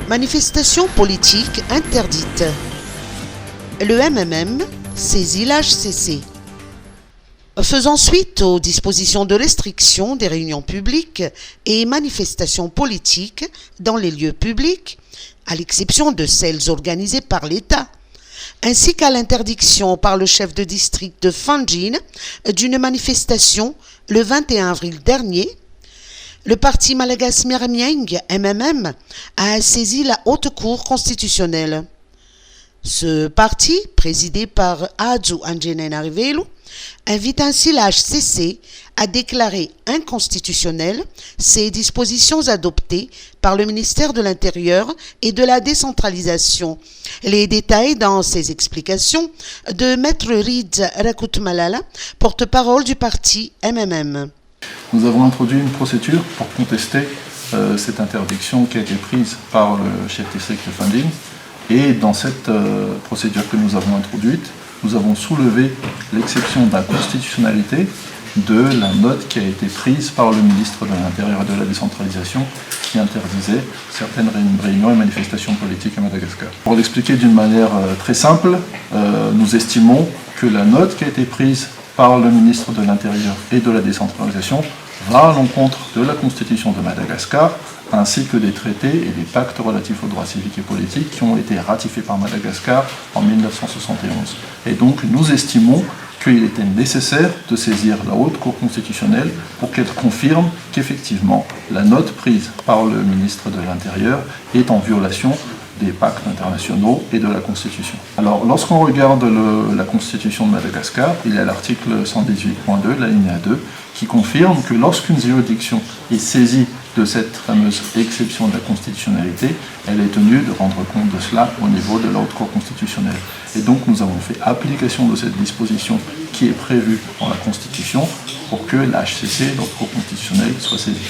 Manifestation politique interdite. Le MMM saisit l'HCC. Faisant suite aux dispositions de restriction des réunions publiques et manifestations politiques dans les lieux publics, à l'exception de celles organisées par l'État, ainsi qu'à l'interdiction par le chef de district de Fanjin d'une manifestation le 21 avril dernier, le parti Malagas Miramieng, MMM, a saisi la Haute Cour constitutionnelle. Ce parti, présidé par Adju Anjenen Arivelu, invite ainsi la HCC à déclarer inconstitutionnelles ces dispositions adoptées par le ministère de l'Intérieur et de la décentralisation. Les détails dans ces explications de Maître Reed Rakutmalala, porte-parole du parti MMM. Nous avons introduit une procédure pour contester cette interdiction qui a été prise par le chef district de Fanjin. Et dans cette procédure que nous avons introduite, nous avons soulevé l'exception d'inconstitutionnalité de la note qui a été prise par le ministre de l'Intérieur et de la décentralisation qui interdisait certaines réunions et manifestations politiques à Madagascar. Pour l'expliquer d'une manière très simple, nous estimons que la note qui a été prise par le ministre de l'Intérieur et de la décentralisation va à l'encontre de la Constitution de Madagascar, ainsi que des traités et des pactes relatifs aux droits civiques et politiques qui ont été ratifiés par Madagascar en 1971. Et donc nous estimons qu'il était nécessaire de saisir la Haute Cour constitutionnelle pour qu'elle confirme qu'effectivement la note prise par le ministre de l'Intérieur est en violation des pactes internationaux et de la Constitution. Alors, lorsqu'on regarde la Constitution de Madagascar, il y a l'article 118.2, l'alinéa 2, qui confirme que lorsqu'une juridiction est saisie de cette fameuse exception de la constitutionnalité, elle est tenue de rendre compte de cela au niveau de la Haute Cour constitutionnelle. Et donc, nous avons fait application de cette disposition qui est prévue dans la Constitution pour que la HCC, la Haute Cour constitutionnelle, soit saisie.